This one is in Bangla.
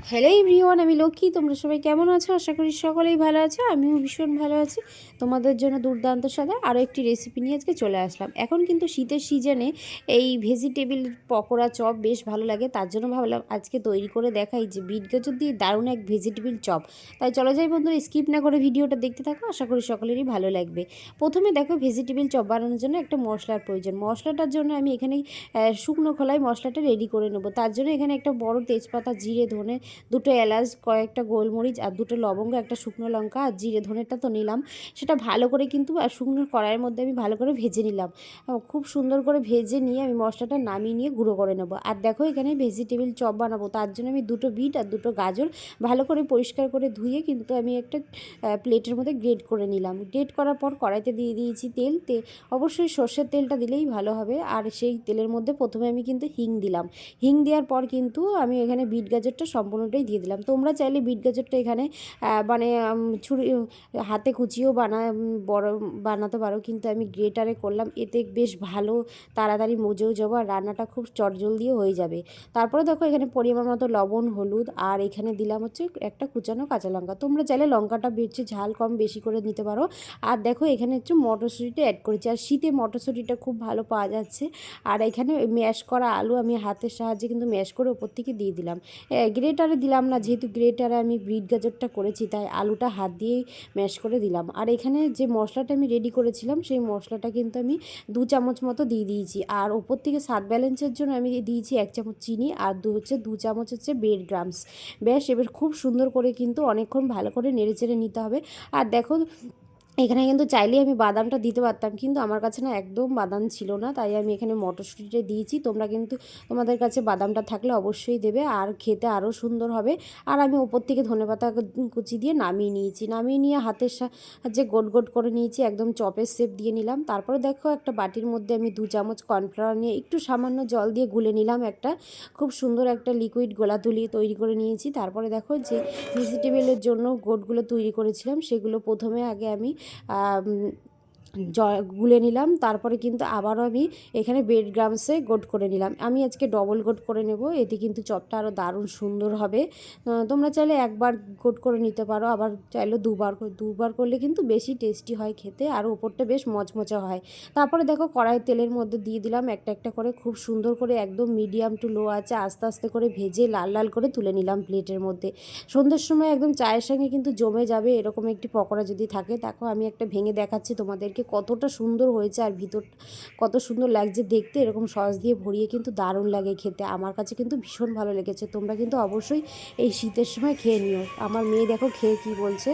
হ্যালো এভরিওয়ান, আমি লক্ষ্মী। তোমরা সবাই কেমন আছো? আশা করি সকলেই ভালো আছো। আমিও ভীষণ ভালো আছি। তোমাদের জন্য দুর্দান্ত স্বাদে আরও একটি রেসিপি নিয়ে আজকে চলে আসলাম। এখন কিন্তু শীতের সিজনে এই ভেজিটেবিল পকোড়া চপ বেশ ভালো লাগে, তার জন্য ভাবলাম আজকে তৈরি করে দেখাই যে বিট গাজর দিয়ে দারুণ এক ভেজিটেবিল চপ। তাই চলে যাই বন্ধুরা, স্কিপ না করে ভিডিওটা দেখতে থাকো, আশা করি সকলেরই ভালো লাগবে। প্রথমে দেখো, ভেজিটেবিল চপ বানানোর জন্য একটা মশলার প্রয়োজন। মশলাটার জন্য আমি এখানে শুকনো খোলায় মশলাটা রেডি করে নেবো। তার জন্য এখানে একটা বড় তেজপাতা, জিরে, ধনে, দুটো এলাচ, কয়েকটা গোলমরিচ আর দুটো লবঙ্গ, একটা শুকনো লঙ্কা আর জিরে ধনেটা তো নিলাম। সেটা ভালো করে কিন্তু আর শুকনো কড়াইয়ের মধ্যে আমি ভালো করে ভেজে নিলাম। খুব সুন্দর করে ভেজে নিয়ে আমি মশলাটা নামিয়ে নিয়ে গুঁড়ো করে নেবো। আর দেখো, এখানে ভেজিটেবিল চপ বানাবো, তার জন্য আমি দুটো বিট আর দুটো গাজর ভালো করে পরিষ্কার করে ধুয়ে কিন্তু আমি একটা প্লেটের মধ্যে গ্রেট করে নিলাম। গ্রেট করার পর কড়াইতে দিয়ে দিয়েছি তেল। অবশ্যই সর্ষের তেলটা দিলেই ভালো হবে। আর সেই তেলের মধ্যে প্রথমে আমি কিন্তু হিং দিলাম। হিং দেওয়ার পর কিন্তু আমি এখানে বিট গাজরটা সম্পূর্ণটাই দিয়ে দিলাম। তোমরা চাইলে বিট গাজরটা এখানে মানে ছুরি হাতে কুচিয়েও বড় বানাতে পারো, কিন্তু আমি গ্রেটারে করলাম। এতে বেশ ভালো তাড়াতাড়ি মজেও যাবো আর রান্নাটা খুব চটজলদিও হয়ে যাবে। তারপরে দেখো, এখানে পরিমাণ মতো লবণ, হলুদ আর এখানে দিলাম হচ্ছে একটা কুচানো কাঁচা লঙ্কা। তোমরা চাইলে লঙ্কাটা বেছে ঝাল কম বেশি করে নিতে পারো। আর দেখো, এখানে হচ্ছে মটরশুঁটিটা অ্যাড করেছি। আর শীতে মটরশুঁটিটা খুব ভালো পাওয়া যাচ্ছে। আর এখানে ম্যাশ করা আলু আমি হাতের সাহায্যে কিন্তু ম্যাশ করে ওপর থেকে দিয়ে দিলাম। গ্রেটারে দিলাম না, যেহেতু গ্রেটারে আমি বিট গাজরটা করেছি, তাই আলুটা হাত দিয়েই ম্যাশ করে দিলাম। আর এখানে যে মশলাটা আমি রেডি করেছিলাম, সেই মশলাটা কিন্তু আমি 2 চামচ মতো দিয়ে দিয়েছি। আর ওপর থেকে স্বাদ ব্যালেন্সের জন্য আমি দিয়েছি 1 চামচ চিনি আর 2 চামচ হচ্ছে ব্রেড ক্রাম্বস। ব্যাস, এবার খুব সুন্দর করে কিন্তু অনেকক্ষণ ভালো করে নেড়েচেড়ে নিতে হবে। আর দেখো, এখানে কিন্তু চাইলেই আমি বাদামটা দিতে পারতাম, কিন্তু আমার কাছে না একদম বাদাম ছিল না, তাই আমি এখানে মটরশুঁটিটা দিয়েছি। তোমরা কিন্তু তোমাদের কাছে বাদামটা থাকলে অবশ্যই দেবে, আর খেতে আরও সুন্দর হবে। আর আমি ওপর থেকে ধনেপাতা কুচি দিয়ে নামিয়ে নিয়েছি। নামিয়ে নিয়ে হাতের সাহায্যে গোট গোট করে নিয়েছি, একদম চপের শেপ দিয়ে নিলাম। তারপরে দেখো, একটা বাটির মধ্যে আমি 2 চামচ কর্নফ্লাওয়ার নিয়ে একটু সামান্য জল দিয়ে গুলে নিলাম। একটা খুব সুন্দর একটা লিকুইড গোলাতুলি তৈরি করে নিয়েছি। তারপরে দেখো, যে ভেজিটেবলের জন্য গোটগুলো তৈরি করেছিলাম, সেগুলো প্রথমে আগে আমি গুলে নিলাম। তারপরে কিন্তু আবারও আমি এখানে ব্রেড ক্রাম্বসে গোট করে নিলাম। আমি আজকে ডবল গোট করে নেব, এতে কিন্তু চপটা আরও দারুণ সুন্দর হবে। তোমরা চাইলে একবার গোট করে নিতে পারো, আবার চাইলে দুবার করলে কিন্তু বেশি টেস্টি হয় খেতে, আর ওপরটা বেশ মচমচা হয়। তারপরে দেখো, কড়াই তেলের মধ্যে দিয়ে দিলাম একটা একটা করে, খুব সুন্দর করে একদম মিডিয়াম টু লো আছে আস্তে আস্তে করে ভেজে লাল লাল করে তুলে নিলাম প্লেটের মধ্যে। সন্ধ্যের সময় একদম চায়ের সঙ্গে কিন্তু জমে যাবে এরকম একটি পকোড়া যদি থাকে। দেখো, আমি একটা ভেঙে দেখাচ্ছি তোমাদেরকে কতটা সুন্দর হয়েছে, আর ভিতর কত সুন্দর লাগছে দেখতে। এরকম সস দিয়ে ভরিয়ে কিন্তু দারুণ লাগে খেতে। আমার কাছে কিন্তু ভীষণ ভালো লেগেছে। তোমরা কিন্তু অবশ্যই এই শীতের সময় খেয়ে নিও। আমার মেয়ে দেখো খেয়ে কি বলছে।